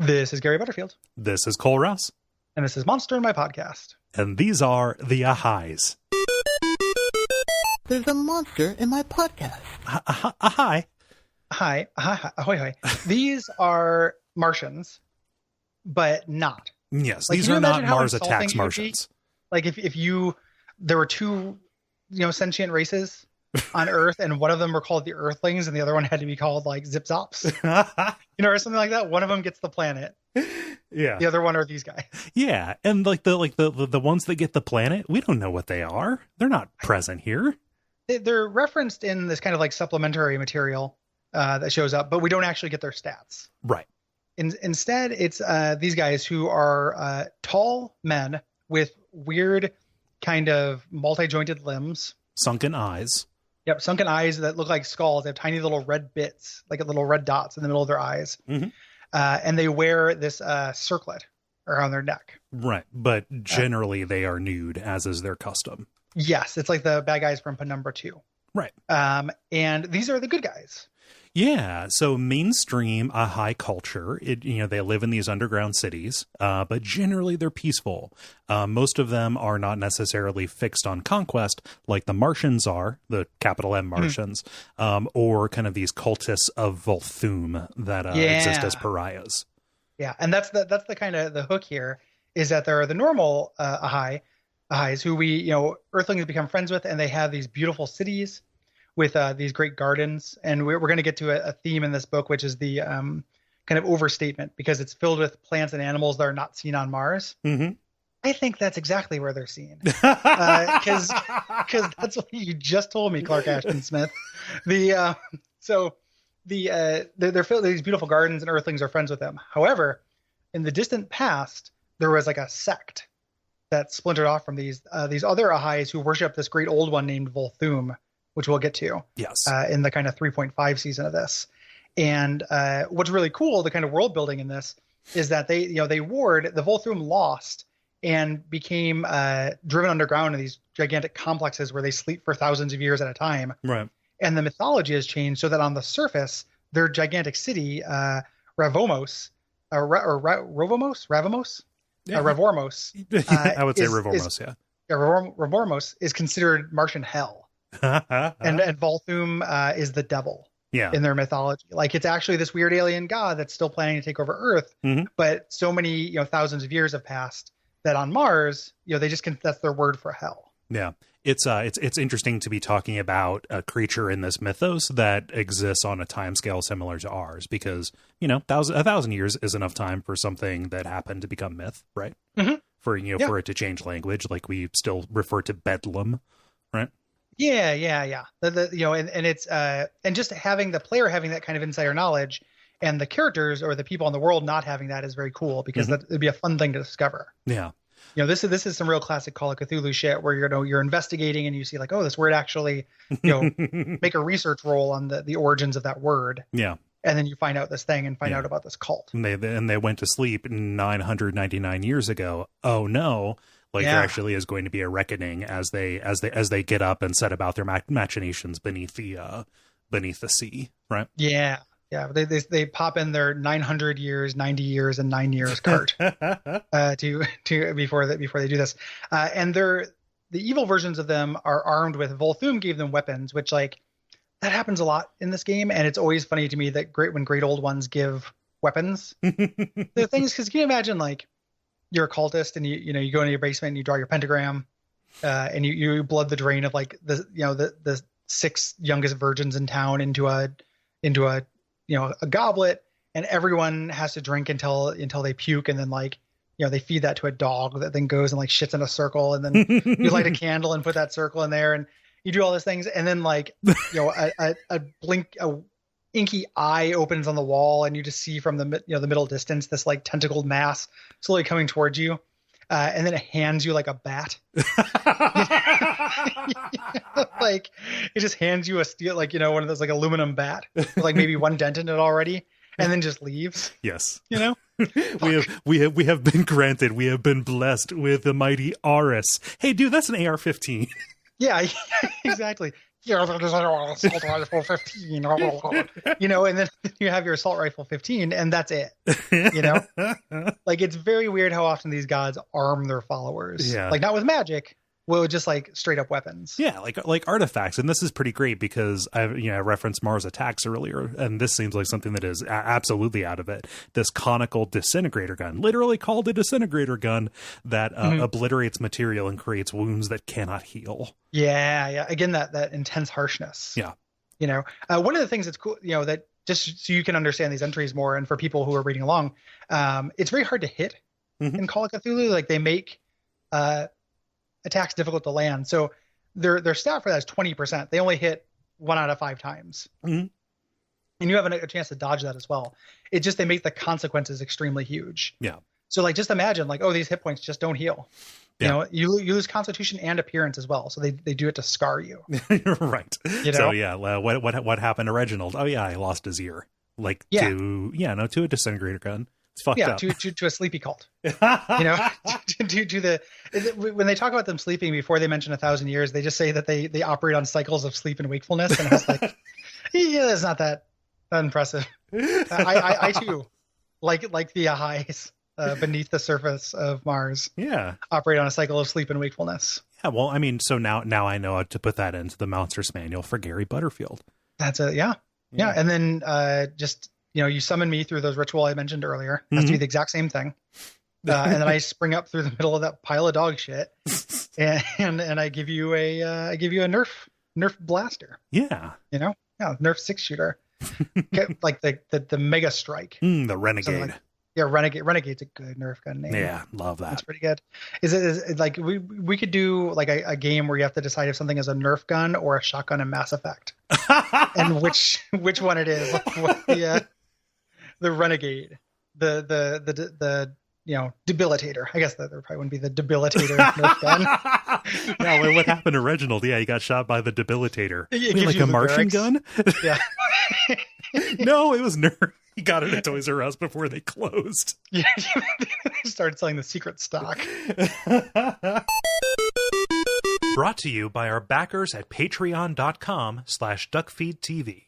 This is Gary Butterfield. This is Cole Rouse. And this is Monster in My Podcast. And these are the Ahais. There's a monster in my podcast. Ahai. Hi. Ahoy, hoy. These are Martians, but not. Yes, Like, these can you are not imagine how Mars insulting attacks it would be? Martians. Like if there were two, sentient races on Earth, and one of them were called the Earthlings, and the other one had to be called like Zip Zops, or something like that. One of them gets the planet. Yeah. The other one are these guys. Yeah, and the ones that get the planet, we don't know what they are. They're not present here. They're referenced in this kind of like supplementary material that shows up, but we don't actually get their stats. Right. Instead, it's these guys who are tall men with weird kind of multi-jointed limbs. Sunken eyes. Yep, sunken eyes that look like skulls. They have tiny little red bits, like little red dots in the middle of their eyes. Mm-hmm. And they wear this circlet around their neck. Right, but generally they are nude, as is their custom. Yes, it's like the bad guys from Penumbra 2. Right. And these are the good guys. Yeah, so mainstream Ahai culture, they live in these underground cities, but generally they're peaceful. Most of them are not necessarily fixed on conquest like the Martians are, the capital M Martians, or kind of these cultists of Volthoom that exist as pariahs. Yeah, and that's the kind of the hook here, is that there are the normal Ahais who we, Earthlings become friends with, and they have these beautiful cities with these great gardens. And we're going to get to a theme in this book, which is the kind of overstatement, because it's filled with plants and animals that are not seen on Mars. Mm-hmm. I think that's exactly where they're seen. Because that's what you just told me, Clark Ashton Smith. They're filled with these beautiful gardens, and Earthlings are friends with them. However, in the distant past, there was like a sect that splintered off from these other Ahais who worship this great old one named Volthoom, which we'll get to in the kind of 3.5 season of this. And what's really cool, the kind of world building in this, is that the Volthoom lost and became driven underground in these gigantic complexes where they sleep for thousands of years at a time. Right. And the mythology has changed so that on the surface, their gigantic city, Ravomos, Ravormos? Yeah. Ravormos. I would say Ravormos, yeah. Ravormos is considered Martian hell. and Volthoom is the devil in their mythology. Like, it's actually this weird alien god that's still planning to take over Earth. Mm-hmm. But so many thousands of years have passed that on Mars, they just that's their word for hell. Yeah, it's interesting to be talking about a creature in this mythos that exists on a timescale similar to ours, because a 1,000 years is enough time for something that happened to become myth, right? Mm-hmm. For for it to change language, like we still refer to Bedlam, right? Yeah. And it's and just having the player having that kind of insider knowledge, and the characters or the people in the world not having that is very cool, because that would be a fun thing to discover. Yeah. This is some real classic Call of Cthulhu shit where you're investigating and you see like, oh, this word actually, make a research roll on the origins of that word. Yeah. And then you find out this thing and find out about this cult. And they went to sleep 999 years ago. Oh no. Like, there actually is going to be a reckoning as they get up and set about their machinations beneath the sea, right? Yeah. They pop in their 900 years, 90 years, and 9 years cart to before they do this. And the evil versions of them are armed with Volthoom gave them weapons, which like that happens a lot in this game, and it's always funny to me that when great old ones give weapons. The thing is, because can you imagine like, you're a cultist and you go into your basement and you draw your pentagram, and you blood the drain of like the 6 youngest virgins in town into a goblet, and everyone has to drink until they puke, and then like they feed that to a dog that then goes and like shits in a circle, and then you light a candle and put that circle in there, and you do all these things, and then like a inky eye opens on the wall, and you just see from the middle distance this like tentacled mass slowly coming towards you, and then it hands you like a bat. Like it just hands you a steel, like one of those like aluminum bat with like maybe one dent in it already, and then just leaves. Yes. we have been granted, we have been blessed with the mighty Ahais. Hey dude, that's an AR-15. Yeah, exactly. yeah, there's an assault rifle 15, and then you have your assault rifle 15, and that's it. Like, it's very weird how often these gods arm their followers. Yeah. Like, not with magic, well, just like straight up weapons. Yeah, like artifacts, and this is pretty great because I referenced Mars Attacks earlier, and this seems like something that is absolutely out of it. This conical disintegrator gun, literally called a disintegrator gun, that obliterates material and creates wounds that cannot heal. Yeah. Again, that intense harshness. Yeah. One of the things that's cool, that just so you can understand these entries more, and for people who are reading along, it's very hard to hit in Call of Cthulhu. Like, they make attacks difficult to land. So their stat for that is 20%. They only hit 1 out of 5 times. And you have a chance to dodge that as well. It just, they make the consequences extremely huge. Yeah. So like, just imagine like, these hit points just don't heal. Yeah. You lose constitution and appearance as well. So they do it to scar you. Right. So yeah, what happened to Reginald? Oh yeah, I lost his ear. Like to a disintegrator gun. It's fucked up. To a sleepy cult. To the, when they talk about them sleeping, before they mention 1,000 years, they just say that they operate on cycles of sleep and wakefulness. And I was like, yeah, it's not that impressive. I too, like the Ahais beneath the surface of Mars. Yeah, operate on a cycle of sleep and wakefulness. Yeah, well, I mean, so now I know how to put that into the Monsters Manual for Gary Butterfield. That's yeah. And then just. You summon me through those ritual I mentioned earlier. It has to be the exact same thing. And then I spring up through the middle of that pile of dog shit, and I give you a Nerf blaster. Yeah. Nerf 6-shooter. Like the Mega Strike. The Renegade. Renegade's a good Nerf gun name. Yeah, love that. That's pretty good. Is it like we could do like a game where you have to decide if something is a Nerf gun or a shotgun in Mass Effect, and which one it is. Like, what the Renegade, the debilitator. I guess that there probably wouldn't be the debilitator Nerf gun. No, what happened to Reginald? Yeah, he got shot by the debilitator. Like a Martian gun? Yeah. No, it was Nerf. He got it at Toys R Us before they closed. Yeah, they started selling the secret stock. Brought to you by our backers at patreon.com/DuckFeed.tv.